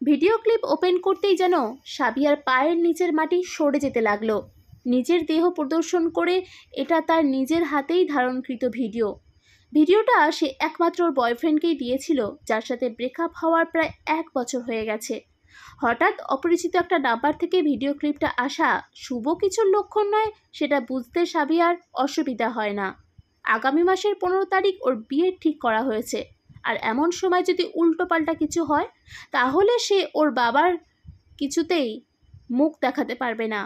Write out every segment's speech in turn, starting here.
Video clip open করতেই যেন সাবিয়ার পায়ের নিচের মাটি সরে যেতে লাগলো। নিজের দেহ প্রদর্শন করে এটা তার নিজের হাতেই ধারণকৃত ভিডিওটা সে একমাত্র ওর বয়ফ্রেন্ডকেই দিয়েছিল, যার সাথে ব্রেকআপ হওয়ার প্রায় 1 বছর হয়ে গেছে। হঠাৎ অপরিচিত একটা নাম্বার থেকে ভিডিও ক্লিপটা আসা শুভ কিছুর লক্ষণ নয়, সেটা বুঝতে সাবিয়ার অসুবিধা হয় না। আগামী মাসের 15 তারিখ ওর বিয়ে ঠিক করা হয়েছে, আর এমন সময় যদি উল্টোপাল্টা কিছু হয় তাহলে সে ওর বাবার কিছুতেই মুখ দেখাতে পারবে না।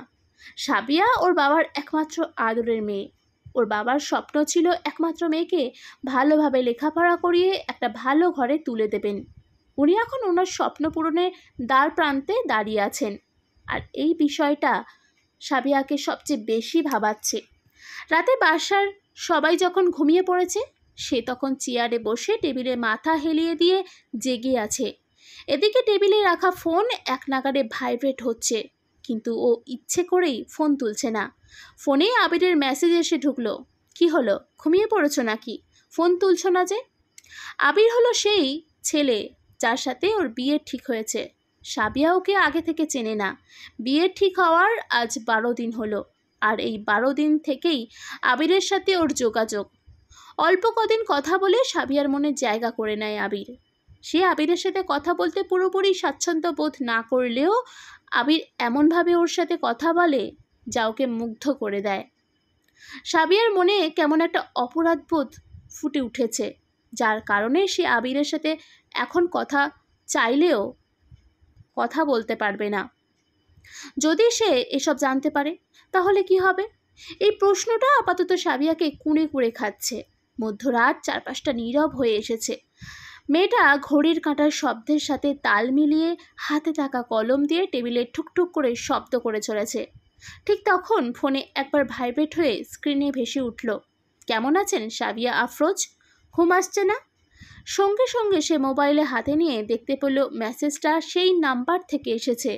সাবিয়া ওর বাবার একমাত্র আদরের মেয়ে। ওর বাবার স্বপ্ন ছিল একমাত্র মেয়েকে ভালোভাবে লেখাপড়া করিয়ে একটা ভালো ঘরে তুলে দেবেন। উনি এখন ওনার স্বপ্ন পূরণের দ্বার প্রান্তে দাঁড়িয়ে আছেন, আর এই বিষয়টা সাবিয়াকে সবচেয়ে বেশি ভাবাচ্ছে। রাতে বাসার সবাই যখন ঘুমিয়ে পড়েছে, সে তখন চেয়ারে বসে টেবিলে মাথা হেলিয়ে দিয়ে জেগে আছে। এদিকে টেবিলে রাখা ফোন এক নাগাড়ে ভাইব্রেট হচ্ছে, কিন্তু ও ইচ্ছে করেই ফোন তুলছে না। ফোনে আবিরের মেসেজ এসে ঢুকলো। কি হলো, ঘুমিয়ে পড়েছো নাকি? ফোন তুলছো না যে? আবির হলো সেই ছেলে যার সাথে ওর বিয়ে ঠিক হয়েছে। সাবিয়া ওকে আগে থেকে চেনে না। বিয়ে ঠিক হওয়ার আজ 12 দিন হলো, আর এই 12 দিন থেকেই আবিরের সাথে ওর যোগাযোগ। অল্প কদিন কথা বলে সাবিয়ার মনে জায়গা করে নেয় আবির। সে আবিরের সাথে কথা বলতে পুরোপুরি স্বাচ্ছন্দ্য বোধ না করলেও আবির এমনভাবে ওর সাথে কথা বলে যা ওকে মুগ্ধ করে দেয়। সাবিয়ার মনে কেমন একটা অপরাধবোধ ফুটে উঠেছে, যার কারণে সে আবিরের সাথে এখন কথা চাইলেও কথা বলতে পারবে না। যদি সে এসব জানতে পারে তাহলে কি হবে? এই প্রশ্নটা আপাতত সাবিয়াকে কুঁড়ে কুঁড়ে খাচ্ছে। মধ্যরাত, চারপাশটা নীরব হয়ে এসেছে। মেয়েটা ঘড়ির কাঁটার শব্দের সাথে তাল মিলিয়ে হাতে থাকা কলম দিয়ে টেবিলে ঠুকঠুক করে শব্দ করে চলেছে। ঠিক তখন ফোনে একবার ভাইব্রেট হয়ে স্ক্রিনে ভেসে উঠল, কেমন আছেন সাবিয়া আফরোজ? ঘুম আসছে না? সঙ্গে সঙ্গে সে মোবাইলে হাতে নিয়ে দেখতে পেল মেসেজটা সেই নাম্বার থেকে এসেছে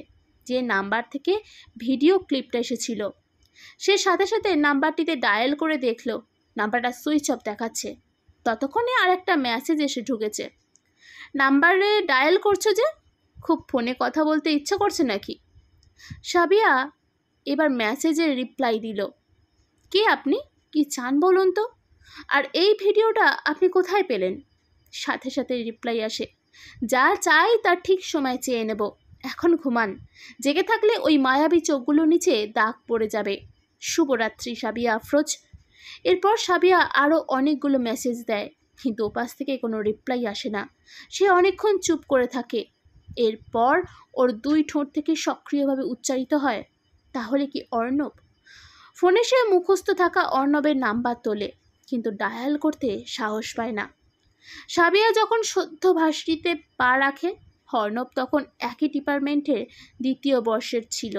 যে নাম্বার থেকে ভিডিও ক্লিপটা এসেছিল। সে সাথে সাথে নাম্বারটিতে ডায়াল করে দেখল নাম্বারটা সুইচ অফ দেখাচ্ছে। ততক্ষণে আর একটা মেসেজ এসে ঢুকেছে। নাম্বারে ডায়াল করছো যে, খুব ফোনে কথা বলতে ইচ্ছা করছে নাকি? সাবিয়া এবার মেসেজের রিপ্লাই দিল, কে আপনি? কি চান বলুন তো? আর এই ভিডিওটা আপনি কোথায় পেলেন? সাথে সাথে রিপ্লাই আসে, যা চাই তার ঠিক সময় চেয়ে নেব, এখন ঘুমান, জেগে থাকলে ওই মায়াবী চোখগুলোর নিচে দাগ পড়ে যাবে। শুভরাত্রি সাবিয়া আফরোজ। এরপর সাবিয়া আরও অনেকগুলো মেসেজ দেয়, কিন্তু ওপাশ থেকে কোনো রিপ্লাই আসে না। সে অনেকক্ষণ চুপ করে থাকে। এরপর ওর 2 ঠোঁট থেকে সক্রিয়ভাবে উচ্চারিত হয়, তাহলে কি অর্ণব? ফোনে সে মুখস্থ থাকা অর্ণবের নাম্বার তোলে, কিন্তু ডায়াল করতে সাহস পায় না। সাবিয়া যখন সদ্য ভার্সিটিতে পা রাখে, অর্ণব তখন একই ডিপার্টমেন্টের 2য় বর্ষের ছিল।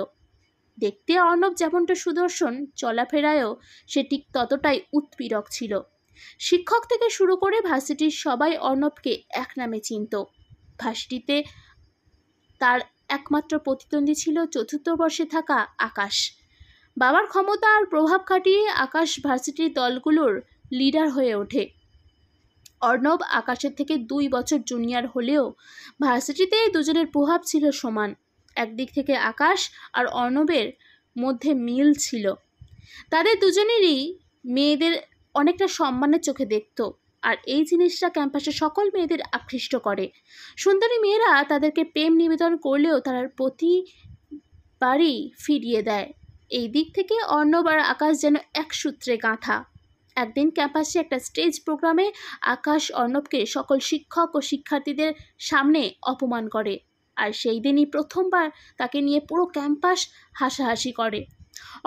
দেখতে অর্ণব যেমনটা সুদর্শন, চলাফেরায়ও সে ঠিক ততটাই উৎপীড়ক ছিল। শিক্ষক থেকে শুরু করে ভার্সিটির সবাই অর্ণবকে এক নামে চিনত। ভার্সিটিতে তার একমাত্র প্রতিদ্বন্দ্বী ছিল 4র্থ বর্ষে থাকা আকাশ। বাবার ক্ষমতা আর প্রভাব খাটিয়ে আকাশ ভার্সিটির দলগুলোর লিডার হয়ে ওঠে। অর্ণব আকাশের থেকে 2 বছর জুনিয়র হলেও ভার্সিটিতে দুজনের প্রভাব ছিল সমান। একদিক থেকে আকাশ আর অর্ণবের মধ্যে মিল ছিল। তাদের দুজনেরই মেয়েদের অনেকটা সম্মানের চোখে দেখত, আর এই জিনিসটা ক্যাম্পাসে সকল মেয়েদের আকৃষ্ট করে। সুন্দরী মেয়েরা তাদেরকে প্রেম নিবেদন করলেও তারা প্রতিবারই ফিরিয়ে দেয়। এই দিক থেকে অর্ণব আর আকাশ যেন এক সূত্রে গাঁথা। একদিন ক্যাম্পাসে একটা স্টেজ প্রোগ্রামে আকাশ অর্ণবকে সকল শিক্ষক ও শিক্ষার্থীদের সামনে অপমান করে, আর সেই দিনই প্রথমবার তাকে নিয়ে পুরো ক্যাম্পাস হাসাহাসি করে।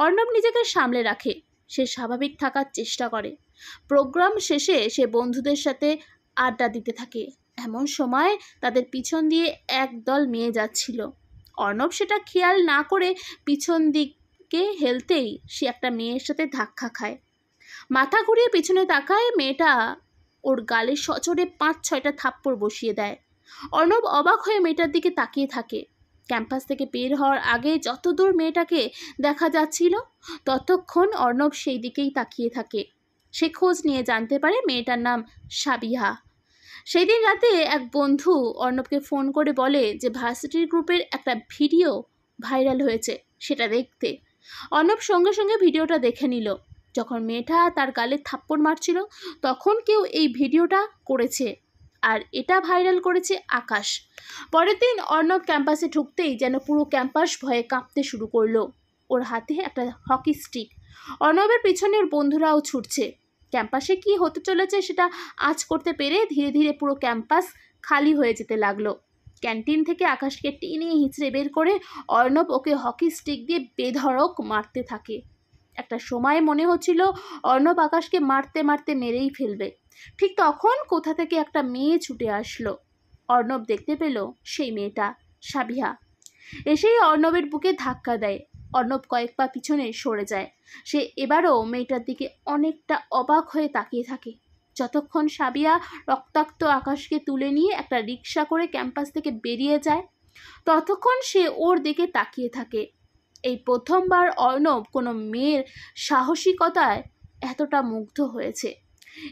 অর্ণব নিজেকে সামলে রাখে, সে স্বাভাবিক থাকার চেষ্টা করে। প্রোগ্রাম শেষে সে বন্ধুদের সাথে আড্ডা দিতে থাকে। এমন সময় তাদের পিছন দিয়ে একদল মেয়ে যাচ্ছিল। অর্ণব সেটা খেয়াল না করে পিছন দিকে হেলতেই সে একটা মেয়ের সাথে ধাক্কা খায়। মাথা ঘুরিয়ে পিছনে তাকায়, মেয়েটা ওর গালে সচরে 5-6টা থাপ্পড় বসিয়ে দেয়। অর্ণব অবাক হয়ে মেয়েটার দিকে তাকিয়ে থাকে। ক্যাম্পাস থেকে বের হওয়ার আগে যতদূর মেয়েটাকে দেখা যাচ্ছিল ততক্ষণ অর্ণব সেই দিকেই তাকিয়ে থাকে। সে খোঁজ নিয়ে জানতে পারে মেয়েটার নাম সাবিহা। সেই দিন রাতে এক বন্ধু অর্ণবকে ফোন করে বলে যে ভার্সিটির গ্রুপের একটা ভিডিও ভাইরাল হয়েছে, সেটা দেখতে। অর্ণব সঙ্গে সঙ্গে ভিডিওটা দেখে নিল। যখন মেয়েটা তার গালে থাপ্পড় মারছিল তখন কেউ এই ভিডিওটা করেছে, আর এটা ভাইরাল করেছে আকাশ। পরের দিন অর্ণব ক্যাম্পাসে ঢুকতেই যেন পুরো ক্যাম্পাস ভয়ে কাঁপতে শুরু করলো। ওর হাতে একটা হকি স্টিক। অর্ণবের পিছনে ওর বন্ধুরাও ছুটছে। ক্যাম্পাসে কি হতে চলেছে সেটা আঁচ করতে পেরে ধীরে ধীরে পুরো ক্যাম্পাস খালি হয়ে যেতে লাগলো। ক্যান্টিন থেকে আকাশকে টেনে হিঁচড়ে বের করে অর্ণব ওকে হকি স্টিক দিয়ে বেধড়ক মারতে থাকে। একটা সময় মনে হচ্ছিল অর্ণব আকাশকে মারতে মারতে মেরেই ফেলবে। ঠিক তখন কোথা থেকে একটা মেয়ে ছুটে আসলো। অর্ণব দেখতে পেল সেই মেয়েটা সাবিহা। এসেই অর্ণবের বুকে ধাক্কা দেয়। অর্ণব কয়েক পা পিছনে সরে যায়। সে এবারও মেয়েটার দিকে অনেকটা অবাক হয়ে তাকিয়ে থাকে, যতক্ষণ সাবিয়া রক্তাক্ত আকাশকে তুলে নিয়ে একটা রিক্সা করে ক্যাম্পাস থেকে বেরিয়ে যায় ততক্ষণ সে ওর দিকে তাকিয়ে থাকে। এই প্রথমবার অর্ণব কোনো মেয়ের সাহসিকতায় এতটা মুগ্ধ হয়েছে।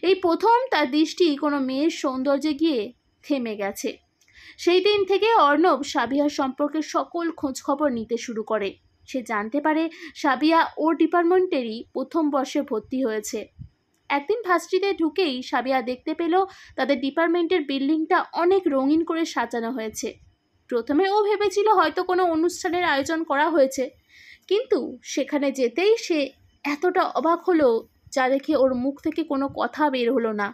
এই প্রথম তার দৃষ্টি কোনো মেয়ের সৌন্দর্যে গিয়ে থেমে গেছে। সেই দিন থেকে অর্ণব সাবিহার সম্পর্কে সকল খোঁজখবর নিতে শুরু করে। সে জানতে পারে সাবিয়া ওর ডিপার্টমেন্টেরই প্রথম বর্ষে ভর্তি হয়েছে। একদিন ভার্সিটিতে ঢুকেই সাবিয়া দেখতে পেল তাদের ডিপার্টমেন্টের বিল্ডিংটা অনেক রঙিন করে সাজানো হয়েছে। প্রথমে ও ভেবেছিল হয়তো কোনো অনুষ্ঠানের আয়োজন করা হয়েছে, কিন্তু সেখানে যেতেই সে এতটা অবাক হলো যা দেখে ওর মুখ থেকে কোনো কথা বের হলো না।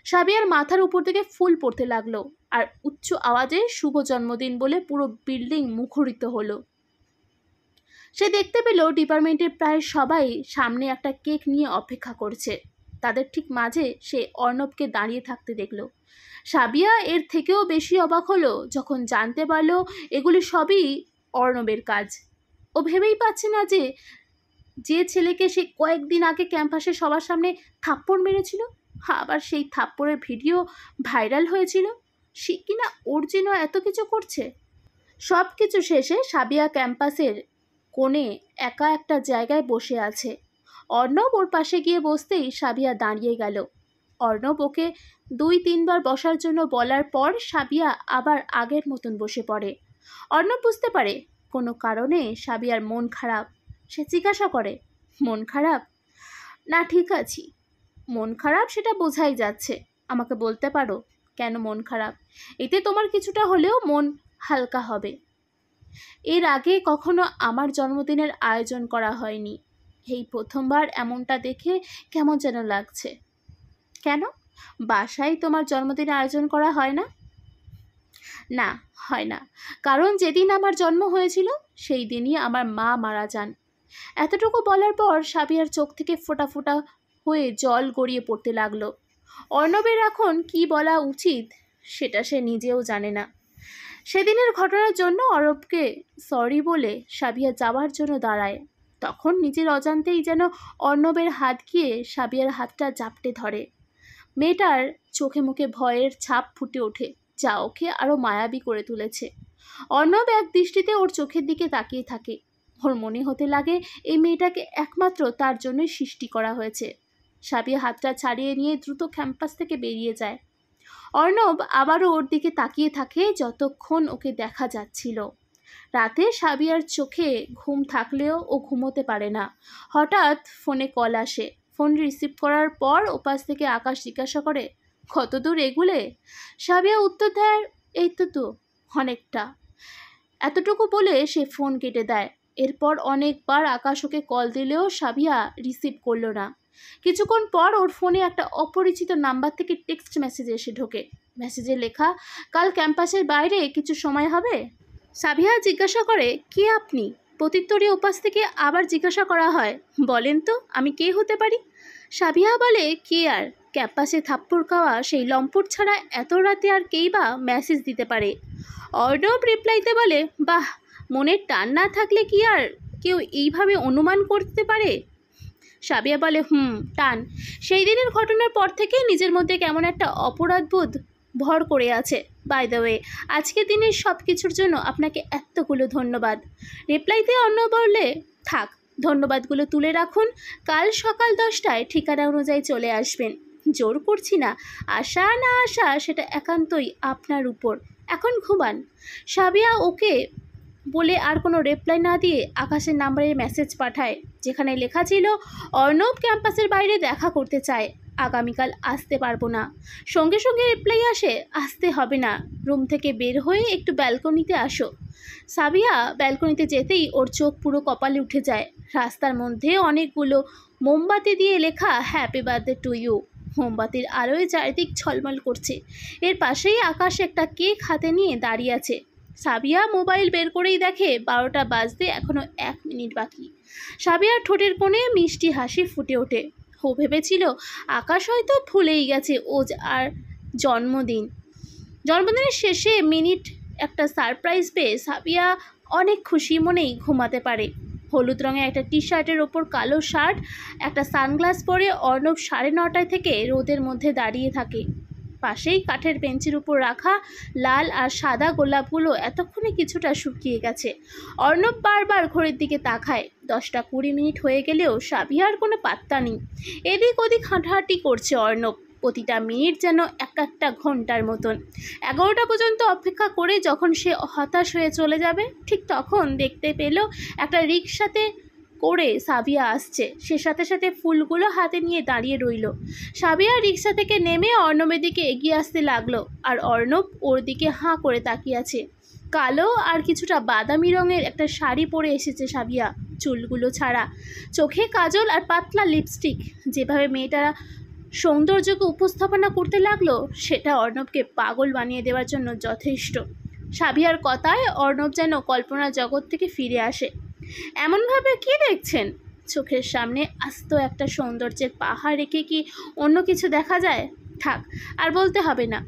সাবিয়ার মাথার উপর থেকে ফুল পড়তে লাগলো, আর উচ্চ আওয়াজে শুভ জন্মদিন বলে পুরো বিল্ডিং মুখরিত হলো। সে দেখতে পেল ডিপার্টমেন্টের প্রায় সবাই সামনে একটা কেক নিয়ে অপেক্ষা করছে। তাদের ঠিক মাঝে সে অর্ণবকে দাঁড়িয়ে থাকতে দেখল। সাবিয়া এর থেকেও বেশি অবাক হলো যখন জানতে পারল এগুলি সবই অর্ণবের কাজ। ও ভেবেই পাচ্ছে না যে যে ছেলেকে সে কয়েকদিন আগে ক্যাম্পাসে সবার সামনে থাপ্পড় মেরেছিল, আবার সেই থাপ্পড়ের ভিডিও ভাইরাল হয়েছিল, সে কিনা ওর জন্য এত কিছু করছে। সব কিছু শেষে সাবিয়া ক্যাম্পাসের কোণে একা একটা জায়গায় বসে আছে। অর্ণব ওর পাশে গিয়ে বসতেই সাবিয়া দাঁড়িয়ে গেল। অর্ণব ওকে 2-3 বার বসার জন্য বলার পর সাবিয়া আবার আগের মতন বসে পড়ে। অর্ণব বুঝতে পারে কোনো কারণে সাবিয়ার মন খারাপ। সে জিজ্ঞাসা করে, মন খারাপ? না, ঠিক আছি। মন খারাপ সেটা বোঝাই যাচ্ছে, আমাকে বলতে পারো কেন মন খারাপ? এতে তোমার কিছুটা হলেও মন হালকা হবে। এর আগে কখনো আমার জন্মদিনের আয়োজন করা হয়নি, এই প্রথমবার এমনটা দেখে কেমন যেন লাগছে। কেন, বাসায় তোমার জন্মদিনের আয়োজন করা হয় না? না, হয় না, কারণ যেদিন আমার জন্ম হয়েছিল সেই দিনই আমার মা মারা যান। এতটুকু বলার পর সাবিয়ার চোখ থেকে ফোঁটা ফোঁটা হয়ে জল গড়িয়ে পড়তে লাগলো। অর্ণবের এখন কি বলা উচিত সেটা সে নিজেও জানে না। সেদিনের ঘটনার জন্য অর্ণবকে সরি বলে সাবিয়া যাওয়ার জন্য দাঁড়ায়। তখন নিজের অজান্তেই যেন অর্ণবের হাত গিয়ে সাবিয়ার হাতটা জাপটে ধরে। মেয়েটার চোখে মুখে ভয়ের ছাপ ফুটে ওঠে, যা ওকে আরও মায়াবী করে তুলেছে। অর্ণব এক দৃষ্টিতে ওর চোখের দিকে তাকিয়ে থাকে। ওর মনে হতে লাগে এই মেয়েটাকে একমাত্র তার জন্যই সৃষ্টি করা হয়েছে। সাবিয়া হাতটা ছাড়িয়ে নিয়ে দ্রুত ক্যাম্পাস থেকে বেরিয়ে যায়। অর্ণব আবারও ওর দিকে তাকিয়ে থাকে যতক্ষণ ওকে দেখা যাচ্ছিল। রাতে সাবিয়ার চোখে ঘুম থাকলেও ও ঘুমোতে পারে না। হঠাৎ ফোনে কল আসে। ফোন রিসিভ করার পর ওপাশ থেকে আকাশ জিজ্ঞাসা করে, কত দূর এগুলে? সাবিয়া উত্তর দেয়, এই তো অনেকটা। এতটুকু বলে সে ফোন কেটে দেয়। এরপর অনেকবার আকাশ ওকে কল দিলেও সাবিয়া রিসিভ করলো না। কিছুক্ষণ পর ওর ফোনে একটা অপরিচিত নাম্বার থেকে টেক্সট মেসেজ এসে ঢোকে। মেসেজে লেখা, কাল ক্যাম্পাসের বাইরে কিছু সময় হবে? সাবিয়া জিজ্ঞাসা করে, কে আপনি? প্রত্যুত্তরে ওপাশ থেকে আবার জিজ্ঞাসা করা হয়, বলেন তো আমি কে হতে পারি? সাবিয়া বলে, কে আর? ক্যাম্পাসে থাপ্পড় খাওয়া সেই লম্পট ছাড়া এত রাতে আর কেই বা মেসেজ দিতে পারে? অর্ণব রিপ্লাইতে বলে, বাহ, মনের টান না থাকলে কি আর কেউ এইভাবে অনুমান করতে পারে? সাবিয়া বলে, টান। সেই দিনের ঘটনার পর থেকে নিজের মধ্যে কেমন একটা অপরাধবোধ ভর করে আছে। বাই দ্য ওয়ে, আজকের দিনের সব কিছুর জন্য আপনাকে এতগুলো ধন্যবাদ। রিপ্লাইতে অর্ণব বললে, থাক, ধন্যবাদগুলো তুলে রাখুন, কাল সকাল 10টায় ঠিকানা অনুযায়ী চলে আসবেন। জোর করছি না, আশা না আশা সেটা একান্তই আপনার উপর। এখন ঘুমান। সাবিয়া ওকে বলে আর কোনো রিপ্লাই না দিয়ে আকাশের নাম্বারে মেসেজ পাঠায়, যেখানে লেখা ছিল অর্ণব ক্যাম্পাসের বাইরে দেখা করতে চায়, আগামীকাল আসতে পারবো না। সঙ্গে সঙ্গে রিপ্লাই আসে, আসতে হবে না, রুম থেকে বের হয়ে একটু ব্যালকনিতে আসো। সাবিয়া ব্যালকনিতে যেতেই ওর চোখ পুরো কপালে উঠে যায়। রাস্তার মধ্যে অনেকগুলো মোমবাতি দিয়ে লেখা হ্যাপি বার্থডে টু ইউ। মোমবাতির আলোয় চারিদিক ঝলমল করছে। এর পাশেই আকাশ একটা কেক হাতে নিয়ে দাঁড়িয়ে আছে। সাবিয়া মোবাইল বের করেই দেখে 12টা বাজতে এখনও 1 মিনিট বাকি। সাবিয়ার ঠোঁটের কোণে মিষ্টি হাসি ফুটে ওঠে। ও ভেবেছিল আকাশ হয়তো ভুলেই গেছে আর জন্মদিনের শেষে মিনিট একটা সারপ্রাইজ পেয়ে সাবিয়া অনেক খুশি মনেই ঘুমাতে পারে। হলুদ রঙের একটা টি শার্টের ওপর কালো শার্ট, একটা সানগ্লাস পরে অর্ণব 9:30 থেকে রোদের মধ্যে দাঁড়িয়ে থাকে। পাশেই কাঠের বেঞ্চের উপর রাখা লাল আর সাদা গোলাপগুলো এতক্ষণে কিছুটা শুকিয়ে গেছে। অর্ণব বারবার ঘড়ির দিকে তাকায়। 10টা 20 মিনিট হয়ে গেলেও সাবিয়ার কোনো পাত্তা নেই। এদিক ওদিক হাঁটাহাঁটি করছে অর্ণব। প্রতিটা মিনিট যেন একটা ঘন্টার মতন। 11টা পর্যন্ত অপেক্ষা করে যখন সে হতাশ হয়ে চলে যাবে, ঠিক তখন দেখতে পেল একটা রিকশাতে করে সাবিয়া আসছে। সে সাথে সাথে ফুলগুলো হাতে নিয়ে দাঁড়িয়ে রইল। সাবিয়া রিকশা থেকে নেমে অর্ণবের দিকে এগিয়ে আসতে লাগলো, আর অর্ণব ওর দিকে হাঁ করে তাকিয়ে আছে। কালো আর কিছুটা বাদামি রঙের একটা শাড়ি পরে এসেছে সাবিয়া, চুলগুলো ছাড়া, চোখে কাজল আর পাতলা লিপস্টিক। যেভাবে মেয়েটা সৌন্দর্যকে উপস্থাপনা করতে লাগলো, সেটা অর্ণবকে পাগল বানিয়ে দেওয়ার জন্য যথেষ্ট। সাবিয়ার কথায় অর্ণব যেন কল্পনা জগৎ থেকে ফিরে আসে। এমনভাবে কি দেখছেন? চোখের সামনে আস্ত একটা সৌন্দর্যের পাহাড় রেখে কি অন্য কিছু দেখা যায়? থাক, আর বলতে হবে না।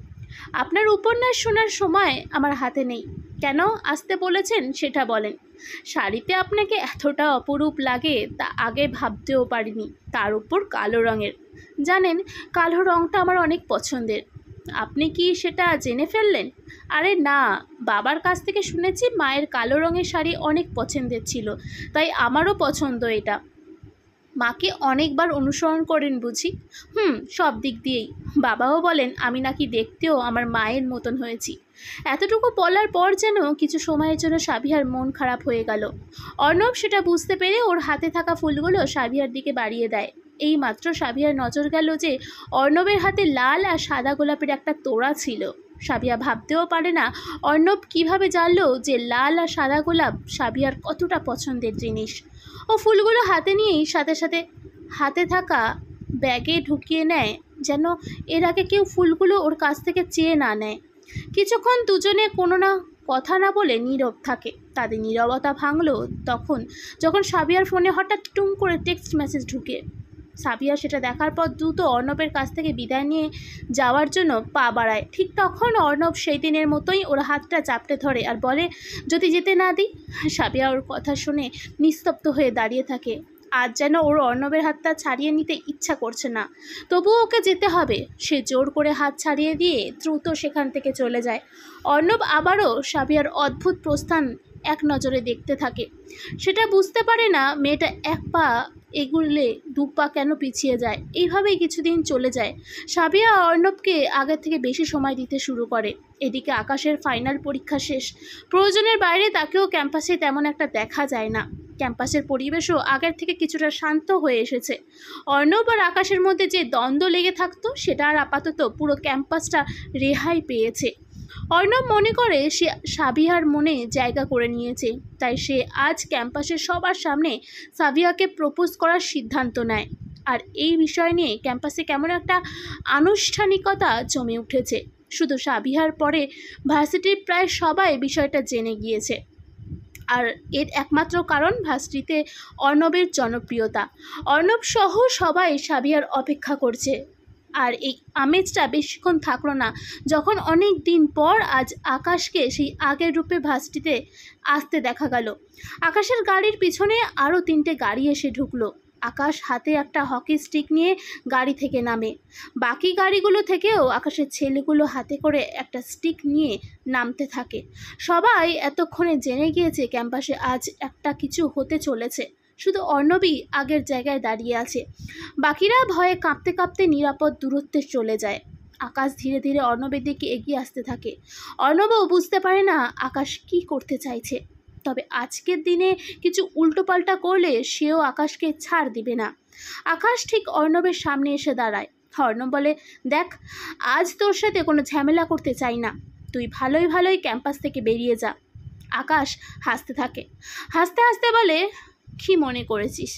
আপনার উপন্যাস শোনার সময় আমার হাতে নেই। কেন আসতে বলেছেন সেটা বলেন। শাড়িতে আপনাকে এতটা অপরূপ লাগে তা আগে ভাবতেও পারিনি, তার উপর কালো রঙের। জানেন, কালো রঙটা আমার অনেক পছন্দের। আপনি কি সেটা জেনে ফেললেন? আরে না, বাবার কাছ থেকে শুনেছি মায়ের কালো রঙের শাড়ি অনেক পছন্দের ছিল, তাই আমারও পছন্দ এটা। মাকে অনেকবার অনুসরণ করেন বুঝি? সব দিক দিয়েই। বাবাও বলেন আমি নাকি দেখতেও আমার মায়ের মতন হয়েছি। এতটুকু বলার পর যেন কিছু সময়ের জন্য সাবিহার মন খারাপ হয়ে গেল। অর্ণব সেটা বুঝতে পেরে ওর হাতে থাকা ফুলগুলো সাবিহার দিকে বাড়িয়ে দেয়। এই মাত্র সাবিহার নজর গেল যে অর্ণবের হাতে লাল আর সাদা গোলাপের একটা তোড়া ছিল। সাবিয়া ভাবতেও পারে না অর্ণব কিভাবে জানলো যে লাল আর সাদা গোলাপ সাবিয়ার কতটা পছন্দের জিনিস। ও ফুলগুলো হাতে নিয়েই সাথে সাথে হাতে থাকা ব্যাগে ঢুকিয়ে নেয়, যেন এর আগে কেউ ফুলগুলো ওর কাছ থেকে চেয়ে না নেয়। কিছুক্ষণ দুজনে কোনো না কথা না বলে নীরব থাকে। তাদের নীরবতা ভাঙলো তখন যখন সাবিয়ার ফোনে হঠাৎ টুং করে টেক্সট মেসেজ ঢুকে। সাবিয়া সেটা দেখার পর দ্রুত অর্ণবের কাছ থেকে বিদায় নিয়ে যাওয়ার জন্য পা বাড়ায়। ঠিক তখন অর্ণব সেই দিনের মতোই ওর হাতটা চাপটে ধরে আর বলে, যদি যেতে না দিই। সাবিয়া ওর কথা শুনে নিস্তব্ধ হয়ে দাঁড়িয়ে থাকে। আজ যেন ওর অর্ণবের হাতটা ছাড়িয়ে নিতে ইচ্ছা করছে না, তবুও ওকে যেতে হবে। সে জোর করে হাত ছাড়িয়ে দিয়ে দ্রুত সেখান থেকে চলে যায়। অর্ণব আবারও সাবিয়ার অদ্ভুত প্রস্থান এক নজরে দেখতে থাকে। সেটা বুঝতে পারে না মেয়েটা এক পা এগুলে 2 পা কেন পিছিয়ে যায়। এইভাবেই কিছুদিন চলে যায়। সাবিয়া অর্ণবকে আগের থেকে বেশি সময় দিতে শুরু করে। এদিকে আকাশের ফাইনাল পরীক্ষা শেষ। প্রয়োজনের বাইরে তাকেও ক্যাম্পাসে তেমন একটা দেখা যায় না। ক্যাম্পাসের পরিবেশও আগের থেকে কিছুটা শান্ত হয়ে এসেছে। অর্ণব আর আকাশের মধ্যে যে দ্বন্দ্ব লেগে থাকতো সেটা আর আপাতত পুরো ক্যাম্পাসটা রেহাই পেয়েছে। অর্ণব মনে করে সে সাবিয়ার মনে জায়গা করে নিয়েছে, তাই সে আজ ক্যাম্পাসের সবার সামনে সাবিয়াকে প্রপোজ করার সিদ্ধান্ত নেয়। আর এই বিষয় নিয়ে ক্যাম্পাসে কেমন একটা আনুষ্ঠানিকতা জমে উঠেছে। শুধু সাবিয়ার পরে ভার্সিটির প্রায় সবাই বিষয়টা জেনে গিয়েছে। আর এর একমাত্র কারণ ভার্সিটিতে অর্ণবের জনপ্রিয়তা। অর্ণব সহ সবাই সাবিয়ার অপেক্ষা করছে। আর এই আমেজটা বেশিক্ষণ থাকলো না, যখন অনেক দিন পর আজ আকাশকে সেই আগের রূপে ভার্সিটিতে আসতে দেখা গেল। আকাশের গাড়ির পিছনে আরও 3টে গাড়ি এসে ঢুকলো। আকাশ হাতে একটা হকি স্টিক নিয়ে গাড়ি থেকে নামে। বাকি গাড়িগুলো থেকেও আকাশের ছেলেগুলো হাতে করে একটা স্টিক নিয়ে নামতে থাকে। সবাই এতক্ষণে জেনে গিয়েছে ক্যাম্পাসে আজ একটা কিছু হতে চলেছে। শুধু অর্ণবই আগের জায়গায় দাঁড়িয়ে আছে। বাকিরা ভয়ে কাঁপতে কাঁপতে নিরাপদ দূরত্বে চলে যায়। আকাশ ধীরে ধীরে অর্ণবের দিকে এগিয়ে আসতে থাকে। অর্ণবও বুঝতে পারে না আকাশ কি করতে চাইছে, তবে আজকের দিনে কিছু উল্টোপাল্টা করলে সেও আকাশকে ছাড় দিবে না। আকাশ ঠিক অর্ণবের সামনে এসে দাঁড়ায়। অর্ণব বলে, দেখ, আজ তোর সাথে কোনো ঝামেলা করতে চাই না, তুই ভালোই ভালোই ক্যাম্পাস থেকে বেরিয়ে যা। আকাশ হাসতে থাকে, হাসতে হাসতে বলে, কি মনে করেছিস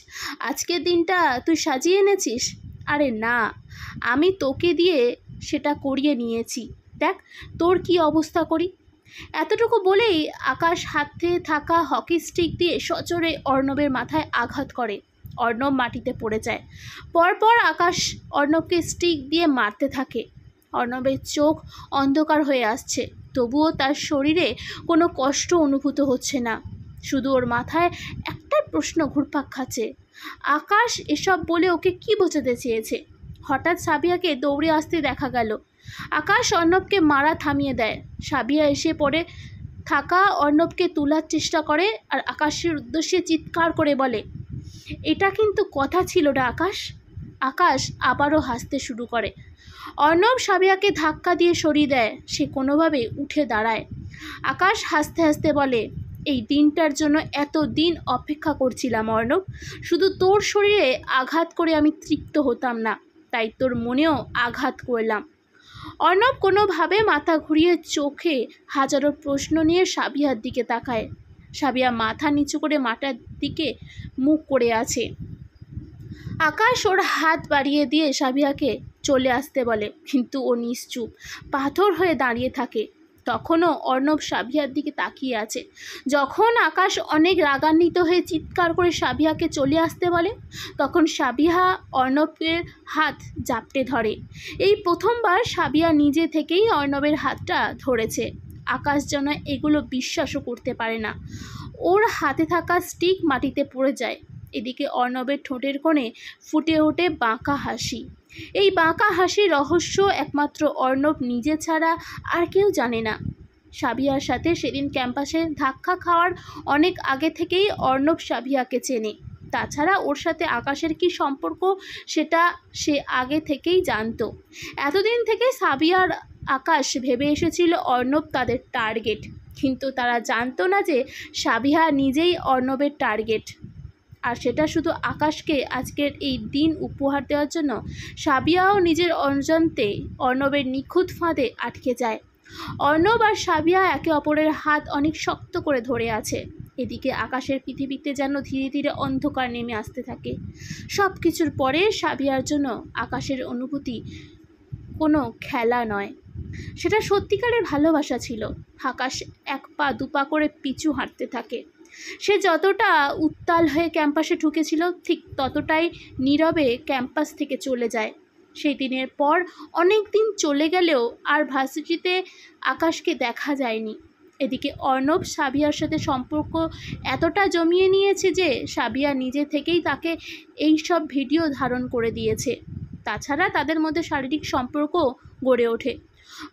আজকের দিনটা তুই সাজিয়ে এনেছিস? আরে না, আমি তোকে দিয়ে সেটা করিয়ে নিয়েছি, দেখ তোর কি অবস্থা করি। এতটুকু বলেই আকাশ হাতে থাকা হকি স্টিক দিয়ে সজোরে অর্ণবের মাথায় আঘাত করে। অর্ণব মাটিতে পড়ে যায়। পরপর আকাশ অর্ণবকে স্টিক দিয়ে মারতে থাকে। অর্ণবের চোখ অন্ধকার হয়ে আসছে, তবুও তার শরীরে কোনো কষ্ট অনুভূত হচ্ছে না। শুধু ওর মাথায় একটা প্রশ্ন ঘুরপাক খাচ্ছে, আকাশ এসব বলে ওকে কি বোঝাতে চেয়েছে। হঠাৎ সাবিয়াকে দৌড়ে আসতে দেখা গেল। আকাশ অর্ণবকে মারা থামিয়ে দেয়। সাবিয়া এসে পড়ে থাকা অর্ণবকে তোলার চেষ্টা করে আর আকাশের উদ্দেশ্যে চিৎকার করে বলে, এটা কিন্তু কথা ছিল না আকাশ। আকাশ আবারও হাসতে শুরু করে। অর্ণব সাবিয়াকে ধাক্কা দিয়ে সরিয়ে দেয়। সে কোনোভাবে উঠে দাঁড়ায়। আকাশ হাসতে হাসতে বলে, এই দিনটার জন্য এত দিন অপেক্ষা করছিলাম অর্ণব। শুধু তোর শরীরে আঘাত করে আমি তৃপ্ত হতাম না, তাই তোর মনেও আঘাত করলাম। অর্ণব কোনোভাবে মাথা ঘুরিয়ে চোখে হাজারো প্রশ্ন নিয়ে সাবিয়ার দিকে তাকায়। সাবিয়া মাথা নিচু করে মাটার দিকে মুখ করে আছে। আকাশ ওর হাত বাড়িয়ে দিয়ে সাবিয়াকে চলে আসতে বলে, কিন্তু ও নিশ্চুপ পাথর হয়ে দাঁড়িয়ে থাকে। তখনও অর্ণব সাবিয়ার দিকে তাকিয়ে আছে। যখন আকাশ অনেক রাগান্বিত হয়ে চিৎকার করে সাবিয়াকে চলে আসতে বলে, তখন সাবিয়া অর্ণবের হাত জাপটে ধরে। এই প্রথমবার সাবিয়া নিজে থেকেই অর্ণবের হাতটা ধরেছে। আকাশ যেন এগুলো বিশ্বাসও করতে পারে না। ওর হাতে থাকা স্টিক মাটিতে পড়ে যায়। এদিকে অর্ণবের ঠোঁটের কোণে ফুটে ওঠে বাঁকা হাসি। এই বাঁকা হাসির রহস্য একমাত্র অর্ণব নিজে ছাড়া আর কেউ জানে না। সাবিয়ার সাথে সেদিন ক্যাম্পাসে ধাক্কা খাওয়ার অনেক আগে থেকেই অর্ণব সাবিয়াকে চেনে। তাছাড়া ওর সাথে আকাশের কি সম্পর্ক সেটা সে আগে থেকেই জানতো। এতদিন থেকে সাবিয়ার আকাশ ভেবে এসেছিল অর্ণব তাদের টার্গেট, কিন্তু তারা জানতো না যে সাবিয়া নিজেই অর্ণবের টার্গেট। আর সেটা শুধু আকাশকে আজকের এই দিন উপহার দেওয়ার জন্য। সাবিয়াও নিজের অজান্তে অর্ণবের নিখুঁত ফাঁদে আটকে যায়। অর্ণব আর সাবিয়া একে অপরের হাত অনেক শক্ত করে ধরে আছে। এদিকে আকাশের পৃথিবীতে যেন ধীরে ধীরে অন্ধকার নেমে আসতে থাকে। সব কিছুর পরে সাবিয়ার জন্য আকাশের অনুভূতি কোনো খেলা নয়, সেটা সত্যিকারের ভালোবাসা ছিল। আকাশ এক পা দুপা করে পিছু হাঁটতে থাকে। সে যতটা উত্তাল হয়ে ক্যাম্পাসে ঢুকেছিল ঠিক ততটাই নীরবে ক্যাম্পাস থেকে চলে যায়। সেই দিনের পর অনেক দিন চলে গেলেও আর ভার্সিটিতে আকাশকে দেখা যায়নি। এদিকে অর্ণব সাবিয়ার সাথে সম্পর্ক এতটা জমিয়ে নিয়েছে যে সাবিয়া নিজে থেকেই তাকে এই সব ভিডিও ধারণ করে দিয়েছে। তাছাড়া তাদের মধ্যে শারীরিক সম্পর্কও গড়ে ওঠে।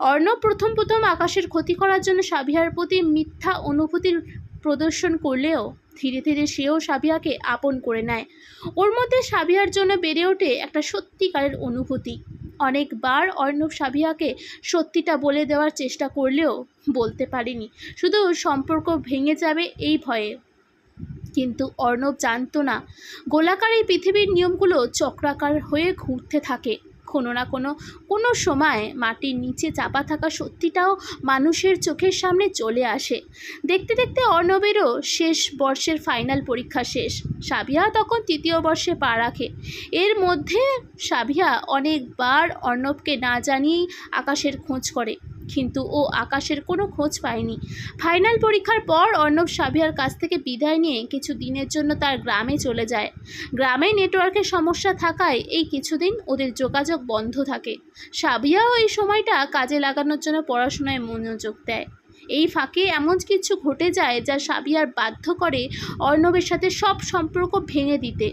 অর্ণব প্রথম আকাশের ক্ষতি করার জন্য সাবিয়ার প্রতি মিথ্যা অনুভূতির প্রদর্শন করলেও ধীরে ধীরে সেও সাবিয়াকে আপন করে নেয়। ওর মধ্যে সাবিয়ার জন্য বেড়ে ওঠে একটা সত্যিকারের অনুভূতি। অনেকবার অর্ণব সাবিয়াকে সত্যিটা বলে দেওয়ার চেষ্টা করলেও বলতে পারেনি, শুধু সম্পর্ক ভেঙে যাবে এই ভয়ে। কিন্তু অর্ণব জানতো না গোলাকার এই পৃথিবীর নিয়মগুলো চক্রাকার হয়ে ঘুরতে থাকে। কোনো না কোনো সময় মাটির নিচে চাপা থাকা সত্যিটাও মানুষের চোখের সামনে চলে আসে। দেখতে দেখতে অর্ণবেরও শেষ বর্ষের ফাইনাল পরীক্ষা শেষ। সাবিয়া তখন তৃতীয় বর্ষে পা রাখে। এর মধ্যে সাবিয়া অনেকবার অর্ণবকে না জানিয়েই আকাশের খোঁজ করে, কিন্তু ও আকাশের কোনো খোঁজ পায়নি। ফাইনাল পরীক্ষার পর অর্ণব সাবিয়ার কাছ থেকে বিদায় নিয়ে কিছু দিনের জন্য তার গ্রামে চলে যায়। গ্রামে নেটওয়ার্কের সমস্যা থাকায় এই কিছুদিন ওদের যোগাযোগ বন্ধ থাকে। সাবিয়াও এই সময়টা কাজে লাগানোর জন্য পড়াশোনায় মনোযোগ দেয়। এই ফাঁকে এমন কিছু ঘটে যায় যা সাবিয়ার বাধ্য করে অর্ণবের সাথে সব সম্পর্ক ভেঙে দিতে।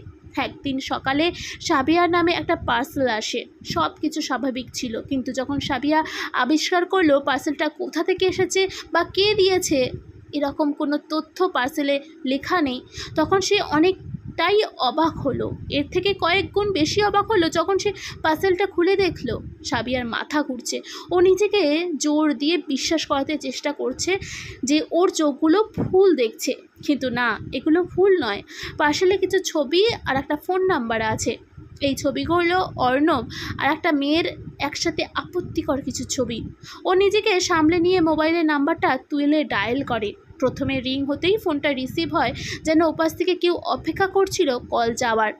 একদিন সকালে সাবিয়ার নামে একটা পার্সেল আসে। সব কিছু স্বাভাবিক ছিল, কিন্তু যখন সাবিয়া আবিষ্কার করলো পার্সেলটা কোথা থেকে এসেছে বা কে দিয়েছে এরকম কোনো তথ্য পার্সেলে লেখা নেই, তখন সে অনেক পুরোটাই অবাক হলো। এর থেকে কয়েক গুণ বেশি অবাক হলো যখন সে পাজেলটা খুলে দেখলো সাবিয়ার মাথা ঘুরছে। ও নিজেকে জোর দিয়ে বিশ্বাস করাতে চেষ্টা করছে যে ওর চোখগুলো ভুল দেখছে, কিন্তু না, এগুলো ভুল নয়। পার্সেলে কিছু ছবি আর একটা ফোন নাম্বার আছে। এই ছবিগুলো অর্ণব আর একটা মেয়ের একসাথে আপত্তিকর কিছু ছবি। ও নিজেকে সামলে নিয়ে মোবাইলের নাম্বারটা তুলে ডায়াল করে। প্রথমে রিং হতেই ফোনটা রিসিভ হয়, যেন ওপাশ থেকে কেউ অপেক্ষা করছিল কল যাওয়ার।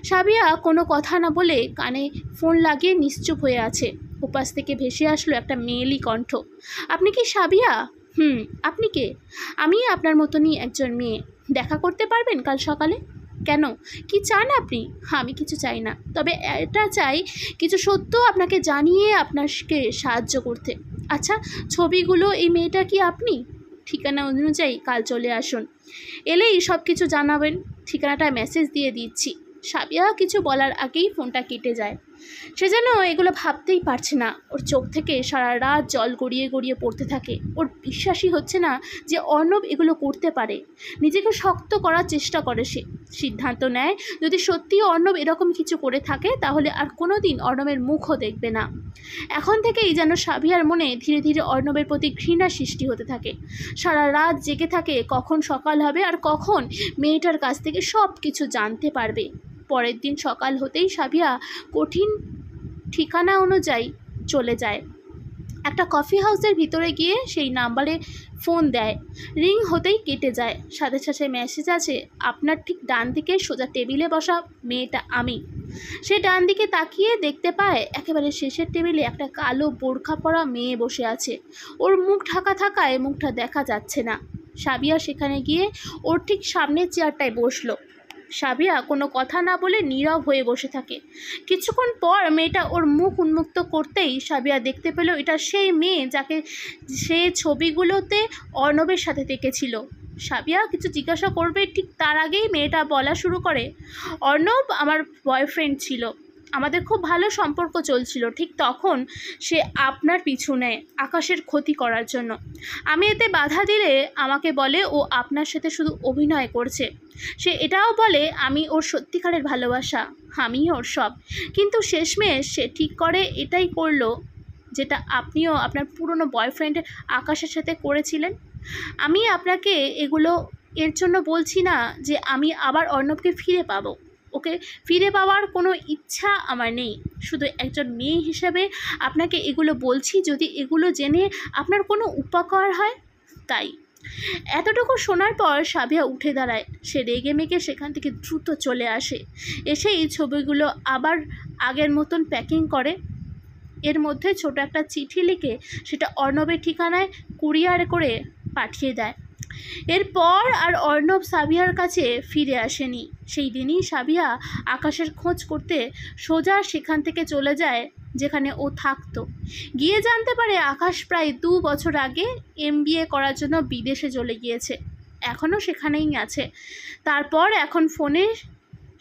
সাবিয়া কোনো কথা না বলে কানে ফোন লাগিয়ে নিশ্চুপ হয়ে আছে। ওপাশ থেকে ভেসে আসলো একটা মেয়েলি কণ্ঠ। আপনি কি সাবিয়া? আপনি কে? আমি আপনার মতনই একজন মেয়ে। দেখা করতে পারবেন কাল সকালে? কেন, কি চান আপনি? আমি কিছু চাই না, তবে এটা চাই কিছু সত্য আপনাকে জানিয়ে আপনাকে সাহায্য করতে। আচ্ছা, ছবিগুলো এই মেয়েটা কি আপনি? ঠিকানা অনুযায়ী কাল চলে আসুন, এলেই সব কিছু জানাবেন। ঠিকানাটা মেসেজ দিয়ে দিচ্ছি। সাবিয়া কিছু বলার আগেই ফোনটা কেটে যায়। সে যেন এগুলো ভাবতেই পারছে না। ওর চোখ থেকে সারা রাত জল গড়িয়ে গড়িয়ে পড়তে থাকে। ওর বিশ্বাসই হচ্ছে না যে অর্ণব এগুলো করতে পারে। নিজেকে শক্ত করার চেষ্টা করে সে। সিদ্ধান্ত নেয় যদি সত্যি অর্ণব এরকম কিছু করে থাকে তাহলে আর কোনো দিন অর্ণবের মুখও দেখবে না। এখন থেকেই যেন সাবিয়ার মনে ধীরে ধীরে অর্ণবের প্রতি ঘৃণা সৃষ্টি হতে থাকে। সারা রাত জেগে থাকে কখন সকাল হবে আর কখন মেয়েটার কাছ থেকে সব কিছু জানতে পারবে। পরের দিন সকাল হতেই সাবিয়া কঠিন ঠিকানা অনুযায়ী চলে যায়। একটা কফি হাউসের ভিতরে গিয়ে সেই নাম্বারে ফোন দেয়। রিং হতেই কেটে যায়। সাথে সাথে মেসেজ আছে, আপনার ঠিক ডান দিকে সোজা টেবিলে বসা মেয়েটা আমি। সে ডান দিকে তাকিয়ে দেখতে পায় একেবারে শেষের টেবিলে একটা কালো বোরখা পরা মেয়ে বসে আছে। ওর মুখ ঢাকা থাকায় মুখটা দেখা যাচ্ছে না। সাবিয়া সেখানে গিয়ে ওর ঠিক সামনের চেয়ারটায় বসলো। সাবিয়া কোনো কথা না বলে নীরব হয়ে বসে থাকে। কিছুক্ষণ পর মেয়েটা ওর মুখ উন্মুক্ত করতেই সাবিয়া দেখতে পেল এটা সেই মেয়ে যাকে সে ছবিগুলোতে অর্ণবের সাথে দেখেছিল। সাবিয়া কিছু জিজ্ঞাসা করবে ঠিক তার আগেই মেয়েটা বলা শুরু করে, অর্ণব আমার বয়ফ্রেন্ড ছিল, আমাদের খুব ভালো সম্পর্ক চলছিল। ঠিক তখন সে আপনার পিছু নেয় আকাশের ক্ষতি করার জন্য। আমি এতে বাধা দিলে আমাকে বলে ও আপনার সাথে শুধু অভিনয় করছে। সে এটাও বলে আমি ওর সত্যিকারের ভালোবাসা, আমি ওর সব। কিন্তু শেষমেশ সে ঠিক করে এটাই করলো যেটা আপনিও আপনার পুরনো বয়ফ্রেন্ড আকাশের সাথে করেছিলেন। আমি আপনাকে এগুলো এর জন্য বলছি না যে আমি আবার অর্ণবকে ফিরে পাবো। ওকে ফিরে পাওয়ার কোনো ইচ্ছা আমার নেই। শুধু একজন মেয়ে হিসেবে আপনাকে এগুলো বলছি যদি এগুলো জেনে আপনার কোনো উপকার হয় তাই। এতটুকু শোনার পর সাবিয়া উঠে দাঁড়ায়। সে রেগে মেগে সেখান থেকে দ্রুত চলে আসে। এসেই ছবিগুলো আবার আগের মতন প্যাকিং করে। এর মধ্যে ছোট একটা চিঠি লিখে সেটা অর্ণবের ঠিকানায় কুরিয়ার করে পাঠিয়ে দেয়। এরপর আর অর্ণব সাবিয়ার কাছে ফিরে আসেনি। সেই দিনই সাবিয়া আকাশের খোঁজ করতে সোজা সেখান থেকে চলে যায় যেখানে ও থাকতো। গিয়ে জানতে পারে আকাশ প্রায় 2 বছর আগে MBA করার জন্য বিদেশে চলে গিয়েছে, এখনও সেখানেই আছে। তারপর এখন ফোনে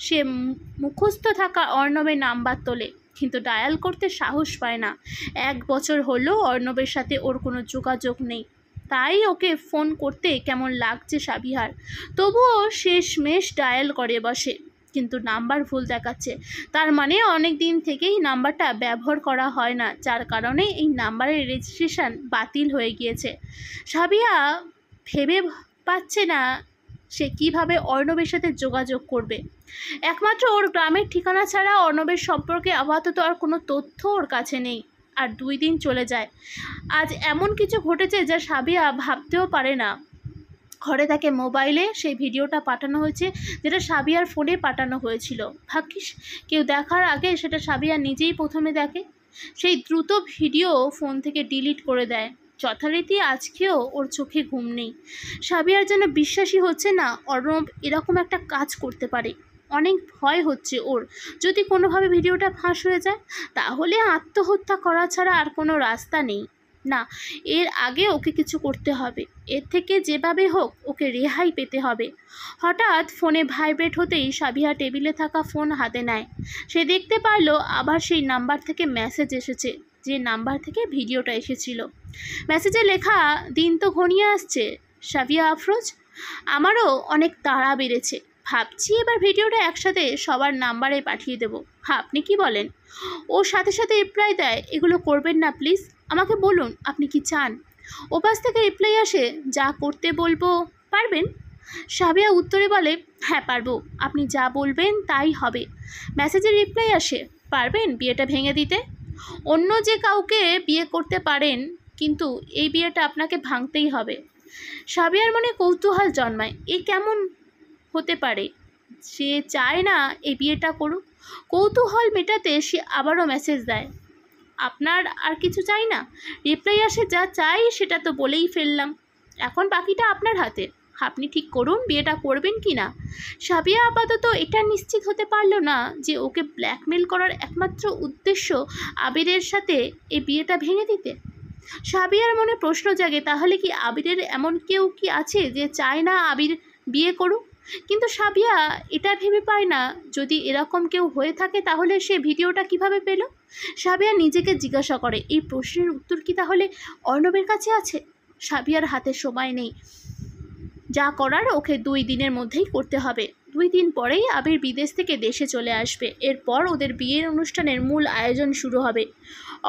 সে মুখস্থ থাকা অর্ণবের নাম্বার তোলে, কিন্তু ডায়াল করতে সাহস পায় না। 1 বছর হলো অর্ণবের সাথে ওর কোনো যোগাযোগ নেই। তাই ওকে ফোন করতে কেমন লাগছে সাবিহার। তবুও শেষমেশ ডায়াল করে বসে, কিন্তু নাম্বার ভুল দেখাচ্ছে। তার মানে অনেক দিন থেকেই নাম্বারটা ব্যবহার করা হয় না, যার কারণে এই নাম্বারের রেজিস্ট্রেশন বাতিল হয়ে গিয়েছে। সাবিয়া ভেবে পাচ্ছে না সে কিভাবে অর্ণবের সাথে যোগাযোগ করবে। একমাত্র ওর গ্রামের ঠিকানা ছাড়া অর্ণবের সম্পর্কে আপাতত আর কোনো তথ্য ওর কাছে নেই। আর 2 দিন চলে যায়। আজ এমন কিছু ঘটেছে যা সাবিয়া ভাবতেও পারে না। ঘরে তাকে মোবাইলে সেই ভিডিওটা পাঠানো হয়েছে যেটা সাবিয়ার ফোনে পাঠানো হয়েছিল। ভাগ্যিস কেউ দেখার আগে সেটা সাবিয়া নিজেই প্রথমে দেখে। সেই দ্রুত ভিডিও ফোন থেকে ডিলিট করে দেয়। যথারীতি আজকেও ওর চোখে ঘুম নেই। সাবিয়ার যেন বিশ্বাসই হচ্ছে না অর্ণব এরকম একটা কাজ করতে পারে। অনেক ভয় হচ্ছে ওর, যদি কোনোভাবে ভিডিওটা ফাঁস হয়ে যায় তাহলে আত্মহত্যা করা ছাড়া আর কোনো রাস্তা নেই। না, এর আগে ওকে কিছু করতে হবে। এর থেকে যেভাবে হোক ওকে রেহাই পেতে হবে। হঠাৎ ফোনে ভাইব্রেট হতেই সাবিহা টেবিলে থাকা ফোন হাতে নেয়। সে দেখতে পারলো আবার সেই নাম্বার থেকে মেসেজ এসেছে, যে নাম্বার থেকে ভিডিওটা এসেছিল। মেসেজে লেখা, দিন তো ঘনিয়ে আসছে সাবিয়া আফরোজ, আমারও অনেক তাড়া বেড়েছে। ভাবছি এবার ভিডিওটা একসাথে সবার নাম্বারে পাঠিয়ে দেবো। আপনি কি বলেন? ও সাথে সাথে রিপ্লাই দেয়, এগুলো করবেন না প্লিজ, আমাকে বলুন আপনি কি চান। ওপাশ থেকে রিপ্লাই আসে, যা করতে বলবো পারবেন? সাবিয়া উত্তরে বলে, হ্যাঁ পারবো, আপনি যা বলবেন তাই হবে। মেসেজের রিপ্লাই আসে, পারবেন বিয়েটা ভেঙে দিতে? অন্য যে কাউকে বিয়ে করতে পারেন, কিন্তু এই বিয়েটা আপনাকে ভাঙতেই হবে। সাবিয়ার মনে কৌতূহল জন্মায়, এ কেমন হতে পারে? সে চায় না এই বিয়েটা করুক। কৌতূহল মেটাতে সে আবারও মেসেজ দেয়, আপনার আর কিছু চাই না? রিপ্লাই আসে, যা চাই সেটা তো বলেই ফেললাম, এখন বাকিটা আপনার হাতে, আপনি ঠিক করুন বিয়েটা করবেন কি না। সাবিয়া আপাতত এটা নিশ্চিত হতে পারলো না যে ওকে ব্ল্যাকমেল করার একমাত্র উদ্দেশ্য আবিরের সাথে এই বিয়েটা ভেঙে দিতে। সাবিয়ার মনে প্রশ্ন জাগে, তাহলে কি আবিরের এমন কেউ কি আছে যে চায় না আবির বিয়ে করুক? কিন্তু সাবিয়া এটা ভেবে পায় না, যদি এরকম কেউ হয়ে থাকে তাহলে সে ভিডিওটা কিভাবে পেল। সাবিয়া নিজেকে জিজ্ঞাসা করে, এই প্রশ্নের উত্তর কি তাহলে অর্ণবের কাছে আছে? সাবিয়ার হাতে সময় নেই, যা করার ওকে 2 দিনের মধ্যেই করতে হবে। 2 দিন পরেই আবির বিদেশ থেকে দেশে চলে আসবে। এরপর ওদের বিয়ের অনুষ্ঠানের মূল আয়োজন শুরু হবে।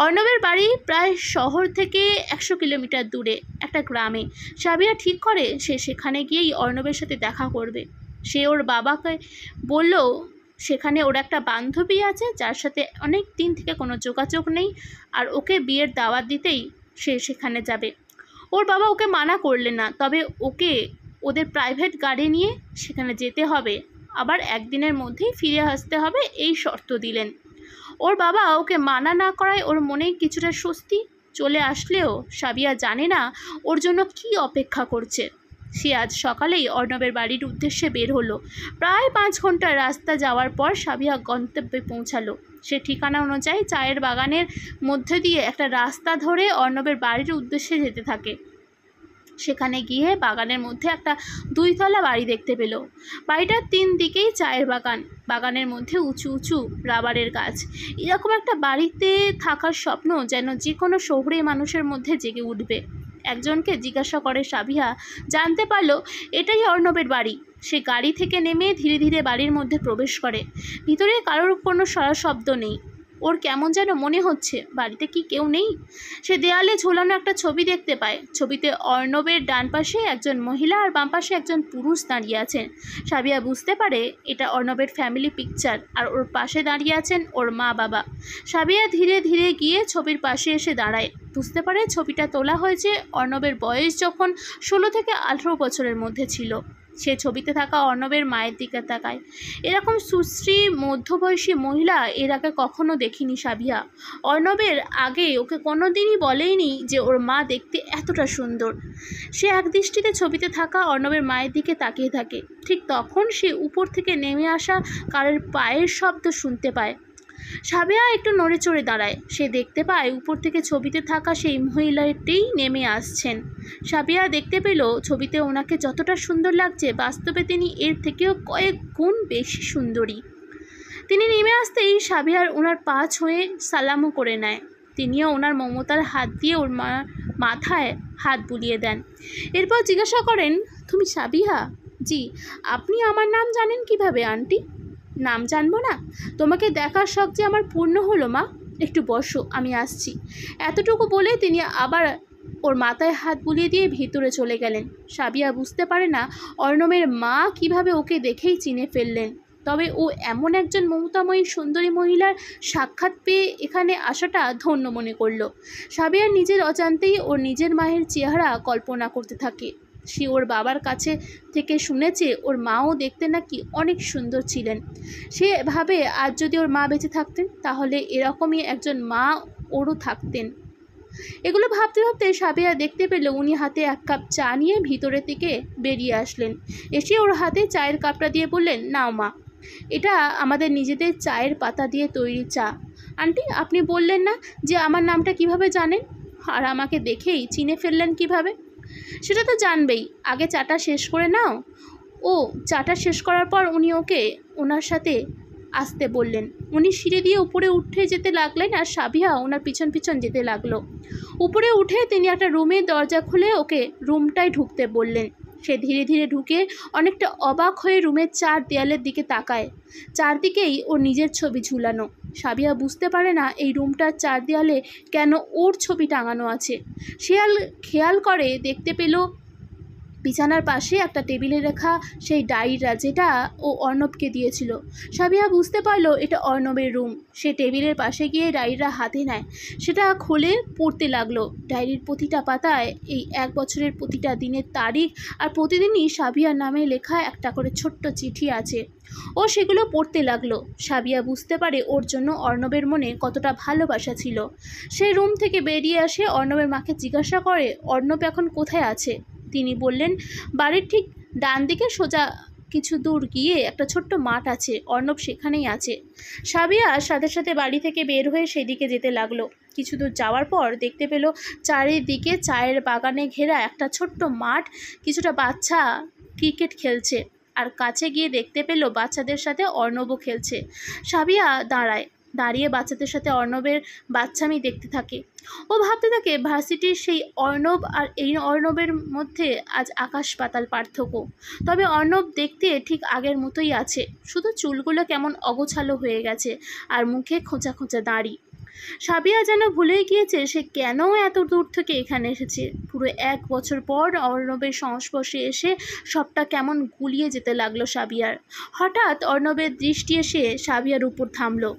অর্ণবের বাড়ি প্রায় শহর থেকে 100 কিলোমিটার দূরে একটা গ্রামে। সাবিয়া ঠিক করে সে সেখানে গিয়েই অর্ণবের সাথে দেখা করবে। সে ওর বাবাকে বলল সেখানে ওর একটা বান্ধবী আছে যার সাথে অনেক দিন থেকে কোনো যোগাযোগ নেই, আর ওকে বিয়ের দাওয়াত দিতেই সে সেখানে যাবে। ওর বাবা ওকে মানা করলেন না, তবে ওকে ওদের প্রাইভেট গাড়ি নিয়ে সেখানে যেতে হবে, আবার 1 দিনের মধ্যেই ফিরে আসতে হবে, এই শর্ত দিলেন। ওর বাবা ওকে মানা না করায় ওর মনে কিছুটা স্বস্তি চলে আসলেও সাবিয়া জানে না ওর জন্য কি অপেক্ষা করছে। সে আজ সকালেই অর্ণবের বাড়ির উদ্দেশ্যে বের হলো। প্রায় 5 ঘন্টার রাস্তা যাওয়ার পর সাবিয়া গন্তব্যে পৌঁছালো। সে ঠিকানা অনুযায়ী চায়ের বাগানের মধ্যে দিয়ে একটা রাস্তা ধরে অর্ণবের বাড়ির উদ্দেশ্যে যেতে থাকে। সেখানে গিয়ে বাগানের মধ্যে একটা 2 তলা বাড়ি দেখতে পেল। বাড়িটার 3 দিকেই চায়ের বাগান, বাগানের মধ্যে উঁচু উঁচু রাবারের গাছ। এরকম একটা বাড়িতে থাকার স্বপ্ন যেন যে কোনো শহুরে মানুষের মধ্যে জেগে উঠবে। একজনকে জিজ্ঞাসা করে সাবিয়া, জানতে পারল এটাই অর্ণবের বাড়ি। সে গাড়ি থেকে নেমে ধীরে ধীরে বাড়ির মধ্যে প্রবেশ করে। ভিতরে কারোর কোনো সারা শব্দ নেই। ওর কেমন যেন মনে হচ্ছে বাড়িতে কি কেউ নেই। সে দেয়ালে ঝোলানো একটা ছবি দেখতে পায়। ছবিতে অর্ণবের ডান পাশে একজন মহিলা আর বাম পাশে একজন পুরুষ দাঁড়িয়ে আছেন। সাবিয়া বুঝতে পারে এটা অর্ণবের ফ্যামিলি পিকচার, আর ওর পাশে দাঁড়িয়ে আছেন ওর মা বাবা। সাবিয়া ধীরে ধীরে গিয়ে ছবির পাশে এসে দাঁড়ায়। বুঝতে পারে ছবিটা তোলা হয়েছে অর্ণবের বয়স যখন 16 থেকে 18 বছরের মধ্যে ছিল। সে ছবিতে থাকা অর্ণবের মায়ের দিকে তাকায়। এরকম সুশ্রী মধ্যবয়সী মহিলা এর আগে কখনো দেখিনি সাবিয়া। অর্ণবের আগে ওকে কোনোদিনই বলেইনি যে ওর মা দেখতে এতটা সুন্দর। সে একদৃষ্টিতে ছবিতে থাকা অর্ণবের মায়ের দিকে তাকিয়ে থাকে। ঠিক তখন সে উপর থেকে নেমে আসা কারোর পায়ের শব্দ শুনতে পায়। সাবিয়া একটু নড়ে চড়ে দাঁড়ায়। সে দেখতে পায় উপর থেকে ছবিতে থাকা সেই মহিলাটিই নেমে আসছেন। সাবিয়া দেখতে পেল ছবিতে ওনাকে যতটা সুন্দর লাগছে বাস্তবে তিনি এর থেকেও কয়েক গুণ বেশি সুন্দরী। তিনি নেমে আসতেই সাবিয়ার ওনার পা ছুঁয়ে সালামও করে নেয়। তিনিও ওনার মমতার হাত দিয়ে ওর মাথায় হাত বুলিয়ে দেন। এরপর জিজ্ঞাসা করেন, তুমি সাবিয়া? জি। আপনি আমার নাম জানেন কিভাবে আন্টি? নাম জানবো না? তোমাকে দেখার শখ যে আমার পূর্ণ হলো মা। একটু বসো, আমি আসছি। এতটুকু বলে তিনি আবার ওর মাথায় হাত বুলিয়ে দিয়ে ভিতরে চলে গেলেন। সাবিয়া বুঝতে পারে না অর্ণবের মা কিভাবে ওকে দেখেই চিনে ফেললেন। তবে ও এমন একজন মমতাময়ী সুন্দরী মহিলার সাক্ষাৎ পেয়ে এখানে আসাটা ধন্য মনে করল। সাবিয়া নিজের অজান্তেই ওর নিজের মায়ের চেহারা কল্পনা করতে থাকে। সে ওর বাবার কাছে থেকে শুনেছে ওর মাও দেখতে নাকি অনেক সুন্দর ছিলেন। সে ভাবে আজ যদি ওর মা বেঁচে থাকতেন তাহলে এরকমই একজন মা ওরও থাকতেন। এগুলো ভাবতে ভাবতে সাবিয়া দেখতে পেল উনি হাতে 1 কাপ চা নিয়ে ভিতরের দিকে বেরিয়ে আসলেন। এসে ওর হাতে চায়ের কাপটা দিয়ে বললেন, নাও মা, এটা আমাদের নিজেদের চায়ের পাতা দিয়ে তৈরি চা। আন্টি, আপনি বললেন না যে আমার নামটা কিভাবে জানেন, আর আমাকে দেখেই চিনে ফেললেন কিভাবে? সেটা তো জানবেই, আগে চাটা শেষ করে নাও। ও চাটা শেষ করার পর উনি ওকে ওনার সাথে আসতে বললেন। উনি সিঁড়ি দিয়ে উপরে উঠে যেতে লাগলেন আর সাবিয়া ওনার পিছন পিছন যেতে লাগলো। উপরে উঠে তিনি একটা রুমের দরজা খুলে ওকে রুমটায় ঢুকতে বললেন। সে ধীরে ধীরে ঢুকে অনেকটা অবাক হয়ে রুমের চার দেয়ালের দিকে তাকায়। চারদিকেই ওর নিজের ছবি ঝুলানো। সাবিয়া বুঝতে পারে না এই রুমটার চার দেয়ালে কেন ওর ছবি টাঙানো আছে। খেয়াল করে দেখতে পেল বিছানার পাশে একটা টেবিলে রাখা সেই ডায়েরিটা, যেটা ও অর্ণবকে দিয়েছিল। সাবিয়া বুঝতে পারলো এটা অর্ণবের রুম। সে টেবিলের পাশে গিয়ে ডায়েরিটা হাতে নেয়, সেটা খুলে পড়তে লাগলো। ডায়েরির প্রতিটা পাতায় এই 1 বছরের প্রতিটা দিনের তারিখ আর প্রতিদিনই সাবিয়ার নামে লেখা একটা করে ছোট্ট চিঠি আছে। ও সেগুলো পড়তে লাগলো। সাবিয়া বুঝতে পারে ওর জন্য অর্ণবের মনে কতটা ভালোবাসা ছিল। সে রুম থেকে বেরিয়ে আসে, অর্ণবের মাকে জিজ্ঞাসা করে অর্ণব এখন কোথায় আছে। তিনি বললেন বাড়ির ঠিক ডান দিকে সোজা কিছু দূর গিয়ে একটা ছোট্ট মাঠ আছে, অর্ণব সেখানেই আছে। সাবিয়া সাথে সাথে বাড়ি থেকে বের হয়ে সেদিকে যেতে লাগলো। কিছু দূর যাওয়ার পর দেখতে পেল চারিদিকে চায়ের বাগানে ঘেরা একটা ছোট্ট মাঠ। কিছুটা বাচ্চা ক্রিকেট খেলছে, আর কাছে গিয়ে দেখতে পেল বাচ্চাদের সাথে অর্ণবও খেলছে। সাবিয়া দাঁড়িয়ে বাচ্চাদের সাথে অর্ণবের বাচ্চামি দেখতে থাকে। ও ভাবতে থাকে ভার্সিটির সেই অর্ণব আর এই অর্ণবের মধ্যে আজ আকাশ পাতাল পার্থক্য। তবে অর্ণব দেখতে ঠিক আগের মতোই আছে, শুধু চুলগুলো কেমন অগোছালো হয়ে গেছে আর মুখে খোঁচা খোঁচা দাড়ি। সাবিয়া যেন ভুলেই গিয়েছে সে কেন এত দূর থেকে এখানে এসেছে। পুরো 1 বছর পর অর্ণবের সংস্পর্শে এসে সবটা কেমন গুলিয়ে যেতে লাগলো সাবিয়ার। হঠাৎ অর্ণবের দৃষ্টি এসে সাবিয়ার উপর থামলো।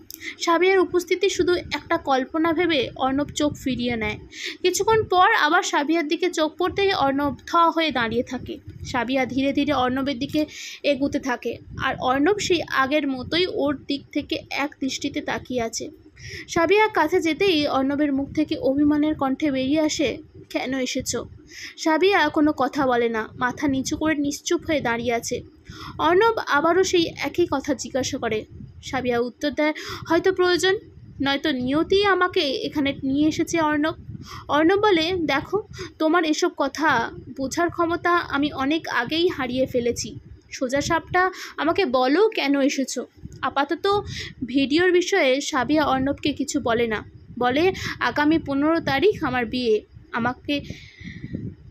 সাবিয়ার উপস্থিতি শুধু একটা কল্পনা ভেবে অর্ণব চোখ ফিরিয়ে নেয়। কিছুক্ষণ পর আবার সাবিয়ার দিকে চোখ পড়তেই অর্ণব থ হয়ে দাঁড়িয়ে থাকে। সাবিয়া ধীরে ধীরে অর্ণবের দিকে এগুতে থাকে, আর অর্ণব সেই আগের মতোই ওর দিক থেকে এক দৃষ্টিতে তাকিয়ে আছে। সাবিয়া কাছে যেতেই অর্ণবের মুখ থেকে অভিমানের কণ্ঠে বেরিয়ে আসে, কেন এসেছো? সাবিয়া কোনো কথা বলে না, মাথা নিচু করে নিশ্চুপ হয়ে দাঁড়িয়ে আছে। অর্ণব আবারও সেই একই কথা জিজ্ঞাসা করে। সাবিয়া উত্তর দেয়, হয়তো প্রয়োজন, নয়তো নিয়তিই আমাকে এখানে নিয়ে এসেছে অর্ণব। অর্ণব বলে, দেখো, তোমার এসব কথা বোঝার ক্ষমতা আমি অনেক আগেই হারিয়ে ফেলেছি। সোজা সাপটা আমাকে বলো কেন এসেছো। আপাতত ভিডিওর বিষয়ে সাবিয়া অর্ণবকে কিছু বলে না, বলে আগামী 15 তারিখ আমার বিয়ে,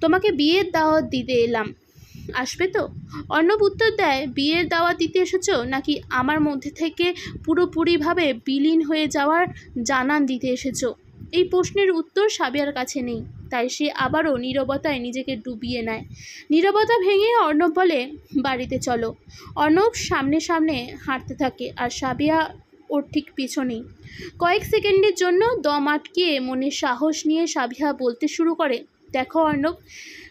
তোমাকে বিয়ের দাওয়াত দিতে এলাম, আসবে তো? অর্ণব উত্তর দেয়, বিয়ের দাওয়াত দিতে এসেছো নাকি আমার মধ্যে থেকে পুরোপুরিভাবে বিলীন হয়ে যাওয়ার জানান দিতে এসেছো? এই প্রশ্নের উত্তর সাবিয়ার কাছে নেই, তাই সে আবারও নীরবতায় নিজেকে ডুবিয়ে নেয়। নীরবতা ভেঙে অর্ণব বলে, বাড়িতে চলো। অর্ণব সামনে সামনে হাঁটতে থাকে, আর সাবিয়া ওর ঠিক পিছনেই। কয়েক সেকেন্ডের জন্য দম আটকিয়ে মনে সাহস নিয়ে সাবিয়া বলতে শুরু করে, দেখো অর্ণব,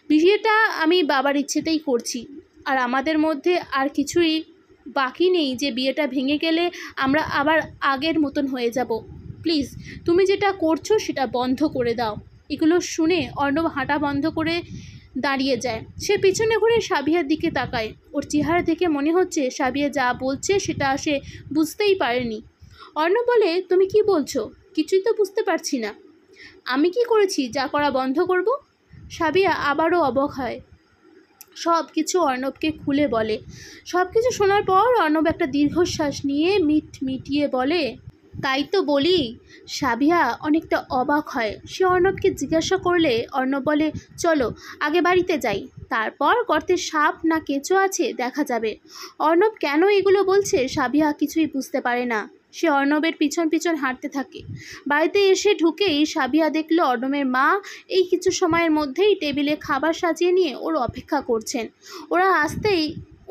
বিয়েটা আমি বাবার ইচ্ছেতেই করছি, আর আমাদের মধ্যে আর কিছুই বাকি নেই যে বিয়েটা ভেঙে গেলে আমরা আবার আগের মতন হয়ে যাব। প্লিজ, তুমি যেটা করছো সেটা বন্ধ করে দাও। এগুলো শুনে অর্ণব হাঁটা বন্ধ করে দাঁড়িয়ে যায়। সে পিছনে ঘুরে সাবিয়ার দিকে তাকায়। ওর চেহারা দেখে মনে হচ্ছে সাবিয়া যা বলছে সেটা সে বুঝতেই পারেনি। অর্ণব বলে, তুমি কি বলছো? কিছুই তো বুঝতে পারছি না। আমি কি করেছি যা করা বন্ধ করব? সাবিয়া আবারও অবাক হয়, সব কিছু অর্ণবকে খুলে বলে। সব কিছু শোনার পর অর্ণব একটা দীর্ঘশ্বাস নিয়ে মিটিয়ে বলে, তাই তো বলি। সাবিয়া অনেকটা অবাক হয়। সে অর্ণবকে জিজ্ঞাসা করলে অর্ণব বলে, চলো আগে বাড়িতে যাই, তারপর গর্তে সাপ না কেঁচো আছে দেখা যাবে। অর্ণব কেন এগুলো বলছে সাবিয়া কিছুই বুঝতে পারে না। সে অর্ণবের পিছন পিছন হাঁটতে থাকে। বাড়িতে এসে ঢুকেই সাবিয়া দেখলো অর্ণবের মা এই কিছু সময়ের মধ্যেই টেবিলে খাবার সাজিয়ে নিয়ে ওর অপেক্ষা করছেন। ওরা আসতেই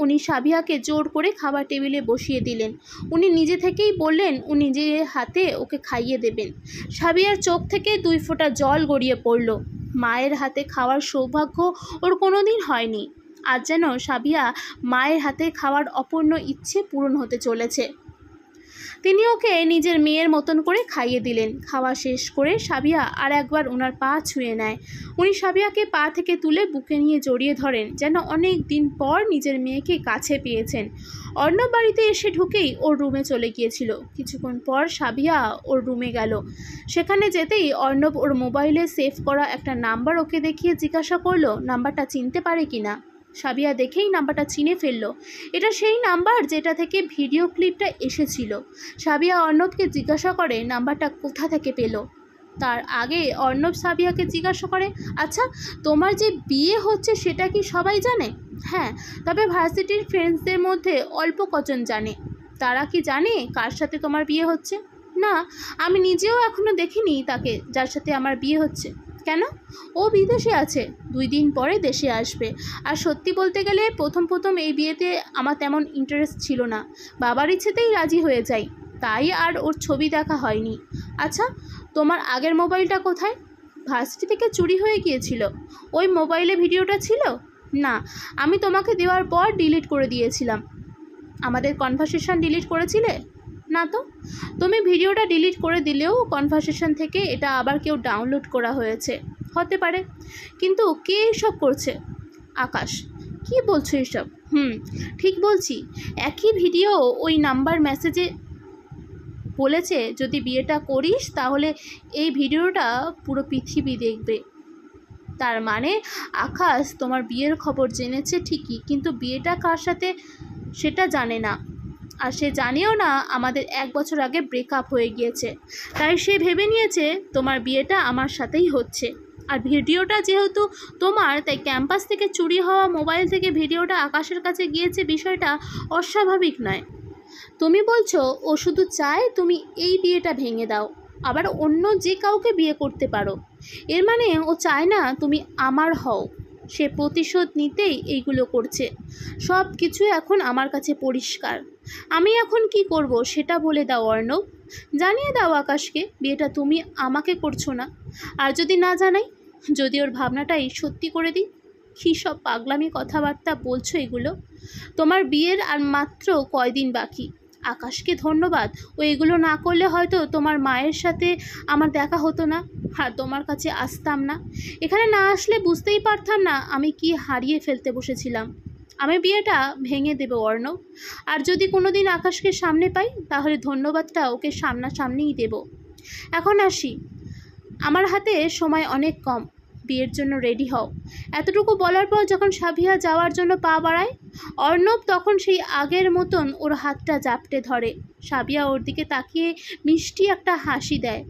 উনি সাবিয়াকে জোর করে খাবার টেবিলে বসিয়ে দিলেন। উনি নিজে থেকেই বললেন উনি যে হাতে ওকে খাইয়ে দেবেন। সাবিয়ার চোখ থেকে 2 ফোঁটা জল গড়িয়ে পড়ল। মায়ের হাতে খাওয়ার সৌভাগ্য ওর কোনোদিন হয়নি। আজ যেন সাবিয়া মায়ের হাতে খাওয়ার অপূর্ণ ইচ্ছে পূরণ হতে চলেছে। তিনি ওকে নিজের মেয়ের মতন করে খাইয়ে দিলেন। খাওয়া শেষ করে সাবিয়া আর একবার ওনার পা ছুঁয়ে নেয়। উনি সাবিয়াকে পা থেকে তুলে বুকে নিয়ে জড়িয়ে ধরেন, যেন অনেক দিন পর নিজের মেয়েকে কাছে পেয়েছেন। অর্ণব বাড়িতে এসে ঢুকেই ওর রুমে চলে গিয়েছিল। কিছুক্ষণ পর সাবিয়া ওর রুমে গেল। সেখানে যেতেই অর্ণব ওর মোবাইলে সেভ করা একটা নাম্বার ওকে দেখিয়ে জিজ্ঞাসা করলো নাম্বারটা চিনতে পারে কিনা। সাবিয়া দেখেই নাম্বারটা চিনে ফেলল। এটা সেই নাম্বার যেটা থেকে ভিডিও ক্লিপটা এসেছিল। সাবিয়া অর্ণবকে জিজ্ঞাসা করে নাম্বারটা কোথা থেকে পেল। তার আগে অর্ণব সাবিয়াকে জিজ্ঞাসা করে, আচ্ছা তোমার যে বিয়ে হচ্ছে সেটা কি সবাই জানে? হ্যাঁ, তবে ভার্সিটির ফ্রেন্ডসদের মধ্যে অল্প কজন জানে। তারা কি জানে কার সাথে তোমার বিয়ে হচ্ছে? না, আমি নিজেও এখনও দেখিনি তাকে যার সাথে আমার বিয়ে হচ্ছে। কেন? ও বিদেশে আছে, 2 দিন পরে দেশে আসবে। আর সত্যি বলতে গেলে প্রথম এই বিয়েতে আমার তেমন ইন্টারেস্ট ছিল না, বাবার ইচ্ছেতেই রাজি হয়ে যাই, তাই আর ওর ছবি দেখা হয়নি। আচ্ছা, তোমার আগের মোবাইলটা কোথায়? ভার্সিটি থেকে চুরি হয়ে গিয়েছিল। ওই মোবাইলে ভিডিওটা ছিল? না, আমি তোমাকে দেওয়ার পর ডিলিট করে দিয়েছিলাম। আমাদের কনভারসেশন ডিলিট করেছিলে? না তো। তুমি ভিডিওটা ডিলিট করে দিলেও কনভারসেশন থেকে এটা আবার কেউ ডাউনলোড করা হয়েছে, হতে পারে। কিন্তু কে এসব করছে? আকাশ। কি বলছো এসব? ঠিক বলছি। একই ভিডিও, ওই নাম্বার মেসেজে বলেছে যদি বিয়েটা করিস তাহলে এই ভিডিওটা পুরো পৃথিবী দেখবে। তার মানে আকাশ তোমার বিয়ের খবর জেনেছে ঠিকই, কিন্তু বিয়েটা কার সাথে সেটা জানে না। আর সে জানেও না আমাদের 1 বছর আগে ব্রেকআপ হয়ে গিয়েছে, তাই সে ভেবে নিয়েছে তোমার বিয়েটা আমার সাথেই হচ্ছে। আর ভিডিওটা যেহেতু তোমার, তাই ক্যাম্পাস থেকে চুরি হওয়া মোবাইল থেকে ভিডিওটা আকাশের কাছে গিয়েছে, বিষয়টা অস্বাভাবিক নয়। তুমি বলছো ও শুধু চায় তুমি এই বিয়েটা ভেঙে দাও, আবার অন্য যে কাউকে বিয়ে করতে পারো। এর মানে ও চায় না তুমি আমার হও। সে প্রতিশোধ নিতেই এইগুলো করছে। সব কিছু এখন আমার কাছে পরিষ্কার। আমি এখন কি করব সেটা বলে দাও অর্ণব। জানিয়ে দাও আকাশকে বিয়েটা তুমি আমাকে করছো না। আর যদি না জানাই, যদি ওর ভাবনাটাই সত্যি করে দিই? কী সব পাগলামি কথাবার্তা বলছো এগুলো? তোমার বিয়ের আর মাত্র কয়দিন বাকি। আকাশকে ধন্যবাদ, ও এগুলো না করলে হয়তো তোমার মায়ের সাথে আমার দেখা হতো না, আর তোমার কাছে আসতাম না। এখানে না আসলে বুঝতেই পারতাম না আমি কি হারিয়ে ফেলতে বসেছিলাম। আমি বিয়েটা ভেঙে দেবো অর্ণব। আর যদি কোনো দিন আকাশকে সামনে পাই তাহলে ধন্যবাদটা ওকে সামনাসামনিই দেব। এখন আসি, আমার হাতে সময় অনেক কম। বিয়ের জন্য রেডি হও। এতটুকু বলার পর যখন সাবিহা যাওয়ার জন্য পা বাড়ায়, অর্ণব তখন সেই আগের মতন ওর হাতটা জাপটে ধরে। সাবিহা ওর দিকে তাকিয়ে মিষ্টি একটা হাসি দেয়,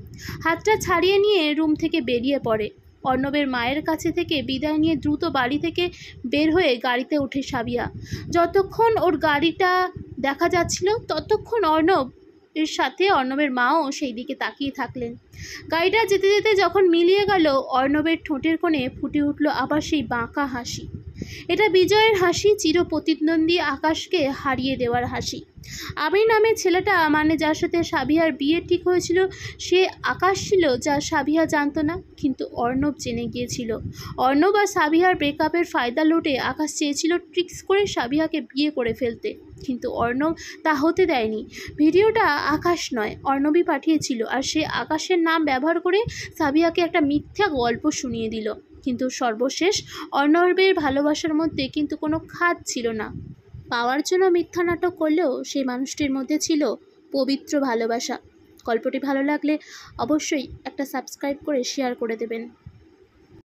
হাতটা ছাড়িয়ে নিয়ে রুম থেকে বেরিয়ে পড়ে। অর্ণবের মায়ের কাছে থেকে বিদায় নিয়ে দ্রুত বাড়ি থেকে বের হয়ে গাড়িতে ওঠে সাবিহা। যতক্ষণ ওর গাড়িটা দেখা যাচ্ছিল ততক্ষণ এর সাথে অর্ণবের মাও সেই দিকে তাকিয়ে থাকলেন। গাড়িটা যেতে যেতে যখন মিলিয়ে গেল, অর্ণবের ঠোঁটের কোণে ফুটে উঠল আবার সেই বাঁকা হাসি। এটা বিজয়ের হাসি, চির প্রতিদ্বন্দ্বী আকাশকে হারিয়ে দেওয়ার হাসি। আবির নামে ছেলেটা, মানে যার সাথে সাবিহার বিয়ে ঠিক হয়েছিল, সে আকাশ ছিল যা সাবিহা জানতো না, কিন্তু অর্ণব জেনে গিয়েছিল। অর্ণব আর সাবিহার ব্রেকআপের ফায়দা লুটে আকাশ চেয়েছিল ট্রিক্স করে সাবিহাকে বিয়ে করে ফেলতে, কিন্তু অর্ণব তা হতে দেয়নি। ভিডিওটা আকাশ নয় অর্ণবই পাঠিয়েছিল, আর সে আকাশের নাম ব্যবহার করে সাবিহাকে একটা মিথ্যা গল্প শুনিয়ে দিল। কিন্তু সর্বশেষ অর্ণবের ভালোবাসার মধ্যে কিন্তু কোনো খাদ ছিল না। পাওয়ার জন্য মিথ্যা নাটক করলেও সেই মানুষটির মধ্যে ছিল পবিত্র ভালোবাসা। গল্পটি ভালো লাগলে অবশ্যই একটা সাবস্ক্রাইব করে শেয়ার করে দেবেন।